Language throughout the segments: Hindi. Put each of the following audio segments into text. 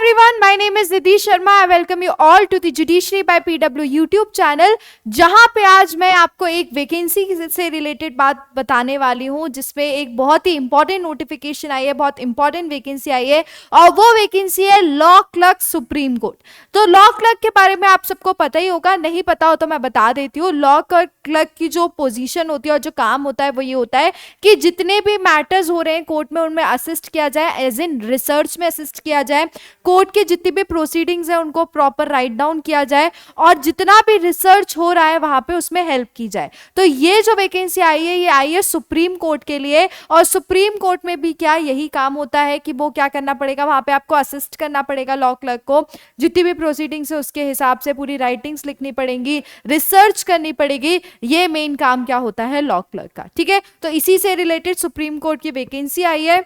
everyone, my name is Nidhi Sharma. I welcome you all to the Judiciary by PW YouTube channel, जहां पे आज मैं आपको एक वैकेंसी से रिलेटेड बात बताने वाली हूं, जिसमें एक बहुत ही इंपॉर्टेंट नोटिफिकेशन आई है, बहुत इंपॉर्टेंट वैकेंसी आई है और वो वैकेंसी है लॉ क्लर्क सुप्रीम कोर्ट। तो लॉ क्लर्क के बारे में आप सबको पता ही होगा, नहीं पता हो तो मैं बता देती हूँ। लॉ क्लर्क की जो पोजीशन होती है और जो काम होता है वो ये होता है कि जितने भी मैटर्स हो रहे हैं कोर्ट में उनमें असिस्ट किया जाए, एज इन रिसर्च में असिस्ट किया जाए, कोर्ट के जितनी भी प्रोसीडिंग्स है उनको प्रॉपर राइट डाउन किया जाए और जितना भी रिसर्च हो रहा है वहां पे उसमें हेल्प की जाए। तो ये जो वैकेंसी आई है ये आई है सुप्रीम कोर्ट के लिए, और सुप्रीम कोर्ट में भी क्या यही काम होता है कि वो क्या करना पड़ेगा, वहां पे आपको असिस्ट करना पड़ेगा लॉ क्लर्क को, जितनी भी प्रोसीडिंग्स है उसके हिसाब से पूरी राइटिंग्स लिखनी पड़ेंगी, रिसर्च करनी पड़ेगी। ये मेन काम क्या होता है लॉ क्लर्क का, ठीक है। तो इसी से रिलेटेड सुप्रीम कोर्ट की वैकेंसी आई है।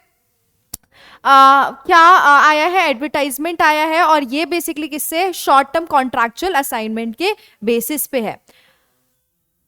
आया है, एडवर्टाइजमेंट आया है और ये बेसिकली किससे, शॉर्ट टर्म कॉन्ट्रैक्चुअल असाइनमेंट के बेसिस पे है।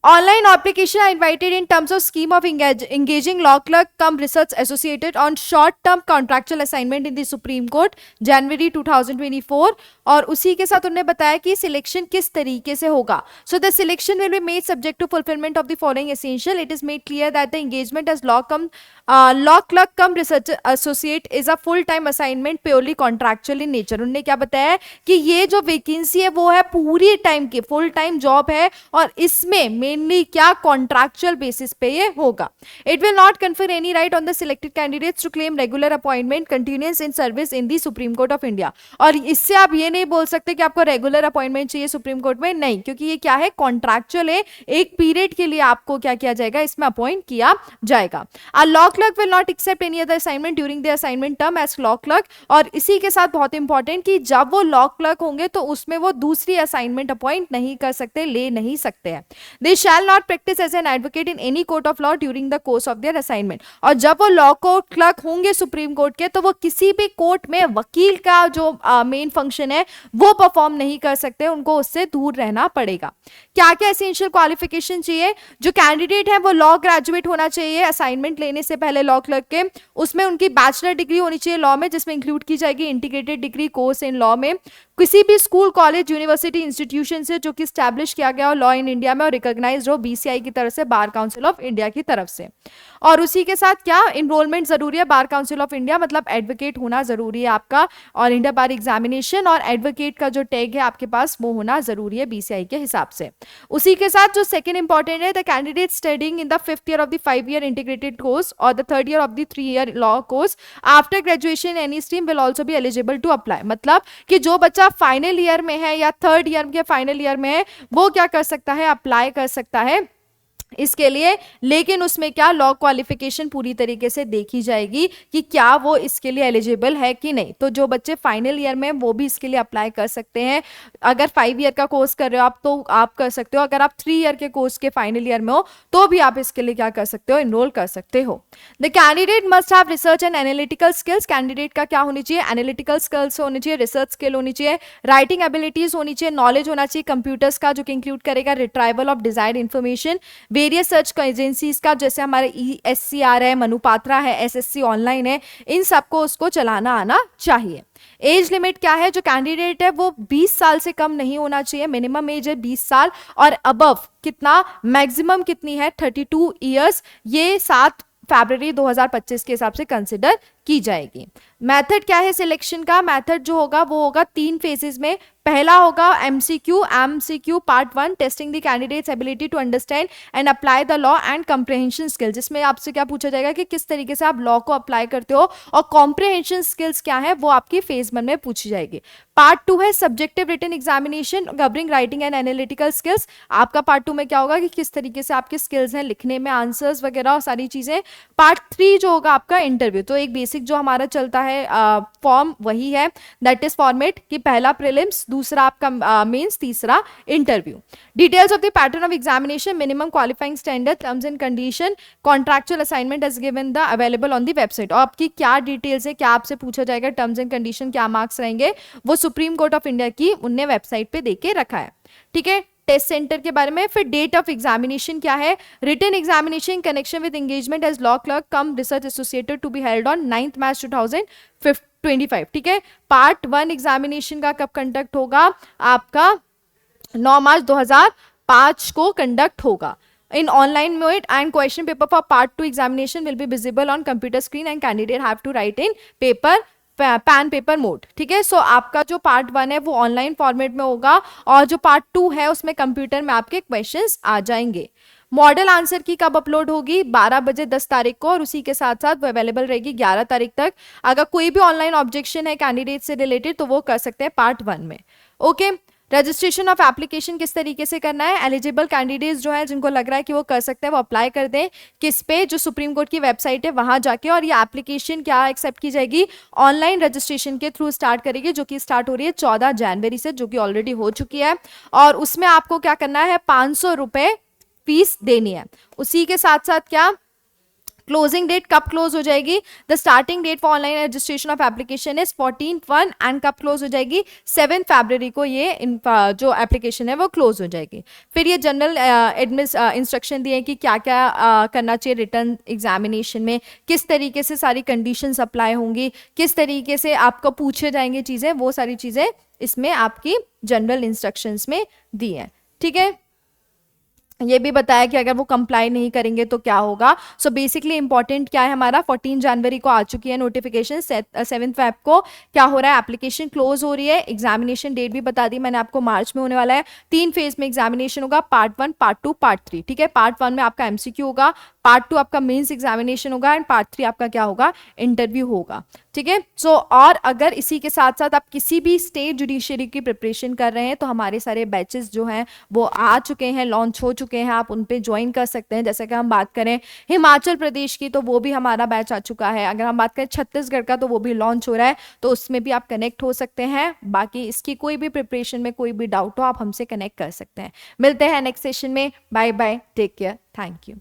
Online application are invited in terms of scheme of engaging law clerk cum research associated on short-term contractual assignment in the Supreme Court January 2024। और उसी के साथ उन्होंने बताया कि सिलेक्शन किस तरीके से होगा। So the selection will be made subject to fulfillment of the following essential. It is made clear that the engagement as law clerk cum research associate is a full-time assignment purely contractual in nature। उन्होंने क्या बताया कि ये जो वैकेंसी है वो है पूरी टाइम की, फुल टाइम जॉब है और इसमें मेनली क्या कॉन्ट्रैक्चुअल बेसिस पे ये होगा। It will not confer any right on the selected candidates to claim regular appointment continuance in service in the Supreme Court of India. और इससे आप ये नहीं बोल सकते कि आपको रेगुलर अपॉइंटमेंट चाहिए सुप्रीम कोर्ट में, नहीं, क्योंकि ये क्या है, कॉन्ट्रैक्चुअल है, एक पीरियड के लिए आपको क्या किया जाएगा, इसमें अपॉइंट किया जाएगा। A law clerk will not accept any other assignment during the assignment term as law clerk. और इसी के साथ बहुत इंपॉर्टेंट कि जब वो लॉ क्लर्क होंगे तो उसमें वो दूसरी असाइनमेंट अपॉइंट नहीं कर सकते, ले नहीं सकते हैं। They shall not practise as an advocate in any court of law during the course of their assignment. और जब वो लॉ कोर्ट क्लर्क होंगे सुप्रीम कोर्ट के तो वो किसी भी कोर्ट में वकील का जो मेन फंक्शन है वो परफॉर्म नहीं कर सकते, उनको उससे दूर रहना पड़ेगा। क्या क्या एसेंशियल क्वालिफिकेशन चाहिए, जो कैंडिडेट है वो लॉ ग्रेजुएट होना चाहिए असाइनमेंट लेने से पहले लॉ क्लर्क के, उसमें उनकी बैचलर डिग्री होनी चाहिए लॉ में, जिसमें इंक्लूड की जाएगी integrated degree course in law में, किसी भी स्कूल कॉलेज यूनिवर्सिटी इंस्टीट्यूशन से जो कि स्टैब्लिश किया गया हो लॉ इन इंडिया में और रिकॉग्नाइज्ड हो बीसीआई की तरफ से, बार काउंसिल ऑफ इंडिया की तरफ से। और उसी के साथ क्या इनरोलमेंट जरूरी है, बार काउंसिल ऑफ इंडिया मतलब एडवोकेट होना जरूरी है आपका, और इंडिया बार एग्जामिनेशन और एडवोकेट का जो टैग है आपके पास वो होना जरूरी है बीसीआई के हिसाब से। उसी के साथ जो सेकंड इंपॉर्टेंट है, the candidate studying in the 5th year of the 5 year integrated course और the 3rd year of the 3 year law course after graduation any stream will also be eligible to apply. मतलब कि जो बच्चा फाइनल ईयर में है या 3rd ईयर के फाइनल ईयर में है वो क्या कर सकता है, अप्लाई कर सकता है इसके लिए, लेकिन उसमें क्या लॉ क्वालिफिकेशन पूरी तरीके से देखी जाएगी कि क्या वो इसके लिए एलिजिबल है कि नहीं। तो जो बच्चे फाइनल ईयर में वो भी इसके लिए अप्लाई कर सकते हैं। अगर 5 ईयर का कोर्स कर रहे हो आप तो आप कर सकते हो, अगर आप 3 ईयर के कोर्स के फाइनल ईयर में हो तो भी आप इसके लिए क्या कर सकते हो, इनरोल कर सकते हो। The candidate must have research and analytical skills. Candidate का क्या होनी चाहिए, एनालिटिकल स्किल्स होनी चाहिए, रिसर्च स्किल होनी चाहिए, राइटिंग एबिलिटीज होनी चाहिए, नॉलेज होना चाहिए कंप्यूटर्स का जो कि इंक्लूड करेगा retrieval of desired information, various search agencies का जैसे हमारे ESCR है, मनुपात्रा है, SSC ऑनलाइन है, इन सबको उसको चलाना आना चाहिए। एज लिमिट क्या है, जो कैंडिडेट है वो 20 साल से कम नहीं होना चाहिए, मिनिमम एज है 20 साल और अबव कितना, मैक्सिमम कितनी है 32 ईयर्स। ये 7 फरवरी 2025 के हिसाब से कंसिडर की जाएगी। मेथड क्या है सिलेक्शन का, मेथड जो होगा वो होगा 3 फेजेस में। पहला होगा MCQ part 1 testing the candidates ability to understand and apply the law and comprehension skill, जिसमें आपसे क्या पूछा जाएगा कि किस तरीके से आप लॉ को अप्लाई करते हो और कॉम्प्रिहेंशन स्किल्स क्या है वो आपकी फेज 1 में पूछी जाएगी। पार्ट 2 है subjective written examination covering writing and analytical skills. आपका पार्ट 2 में क्या होगा कि किस तरीके से आपके स्किल्स हैं लिखने में, आंसर्स वगैरह और सारी चीजें। पार्ट 3 जो होगा आपका इंटरव्यू, तो एक बेसिक जो हमारा चलता है फॉर्म वही है, दैट इज फॉर्मेट कि पहला प्रीलिम्स, दूसरा आपका मेंस, तीसरा interview. Details of the pattern of examination, minimum qualifying standard, terms and condition, contractual assignment as given the available on the website. और आपकी क्या डिटेल्स है, क्या आपसे पूछा जाएगा, टर्म्स एंड कंडीशन, क्या मार्क्स रहेंगे, वो सुप्रीम कोर्ट ऑफ इंडिया की उनने वेबसाइट पे दे के रखा है, ठीक है। टेस्ट सेंटर के बारे में, फिर डेट ऑफ एग्जामिनेशन क्या है, written examination in connection with engagement as law clerk cum research associated to be held on 9th March 2025 25, ठीक है। पार्ट 1 एग्जामिनेशन का कब कंडक्ट होगा आपका 9 मार्च 2005 को कंडक्ट होगा in online mode, and question paper for part 2 examination will be visible on computer screen and candidate have to write in paper pan paper mode, ठीक है। सो आपका जो पार्ट 1 है वो ऑनलाइन फॉर्मेट में होगा और जो पार्ट 2 है उसमें कंप्यूटर में आपके क्वेश्चंस आ जाएंगे। मॉडल आंसर की कब अपलोड होगी 12 बजे 10 तारीख को, और उसी के साथ साथ वो अवेलेबल रहेगी 11 तारीख तक। अगर कोई भी ऑनलाइन ऑब्जेक्शन है कैंडिडेट से रिलेटेड तो वो कर सकते हैं पार्ट 1 में। ओके, रजिस्ट्रेशन ऑफ एप्लीकेशन किस तरीके से करना है, एलिजिबल कैंडिडेट्स जो है जिनको लग रहा है कि वो कर सकते हैं वो अप्लाई कर दें। किस पे, जो सुप्रीम कोर्ट की वेबसाइट है वहां जाके, और ये एप्लीकेशन क्या एक्सेप्ट की जाएगी, ऑनलाइन रजिस्ट्रेशन के थ्रू स्टार्ट करेगी, जो कि स्टार्ट हो रही है 14 जनवरी से, जो कि ऑलरेडी हो चुकी है। और उसमें आपको क्या करना है, 500 रुपए फीस देनी है। उसी के साथ साथ क्या, क्लोजिंग डेट कब क्लोज हो जाएगी, the starting date for online registration of application is 14/1 and कब क्लोज हो जाएगी 7 फरवरी को ये जो एप्लीकेशन है वो क्लोज हो जाएगी। फिर ये जनरल इंस्ट्रक्शन दिए कि क्या क्या करना चाहिए रिटर्न एग्जामिनेशन में, किस तरीके से सारी कंडीशंस अप्लाई होंगी, किस तरीके से आपको पूछे जाएंगे चीज़ें, वो सारी चीज़ें इसमें आपकी जनरल इंस्ट्रक्शंस में दी हैं, ठीक है। ये भी बताया कि अगर वो कंप्लाई नहीं करेंगे तो क्या होगा। सो बेसिकली इंपॉर्टेंट क्या है हमारा, 14 जनवरी को आ चुकी है नोटिफिकेशन, 7 फेब को क्या हो रहा है, एप्लीकेशन क्लोज हो रही है। एग्जामिनेशन डेट भी बता दी मैंने आपको, मार्च में होने वाला है। 3 फेज में एग्जामिनेशन होगा, पार्ट 1, पार्ट 2, पार्ट 3, ठीक है। पार्ट 1 में आपका एमसीक्यू होगा, पार्ट 2 आपका मेंस एग्जामिनेशन होगा, एंड पार्ट 3 आपका क्या होगा, इंटरव्यू होगा, ठीक है। सो और अगर इसी के साथ साथ आप किसी भी स्टेट जुडिशरी की प्रिपरेशन कर रहे हैं तो हमारे सारे बैचेस जो हैं वो आ चुके हैं, लॉन्च हो चुके हैं, आप उन पे ज्वाइन कर सकते हैं। जैसे कि हम बात करें हिमाचल प्रदेश की तो वो भी हमारा बैच आ चुका है, अगर हम बात करें छत्तीसगढ़ का तो वो भी लॉन्च हो रहा है, तो उसमें भी आप कनेक्ट हो सकते हैं। बाकी इसकी कोई भी प्रिपरेशन में कोई भी डाउट हो आप हमसे कनेक्ट कर सकते हैं। मिलते हैं नेक्स्ट सेशन में, bye bye, take care, thank you.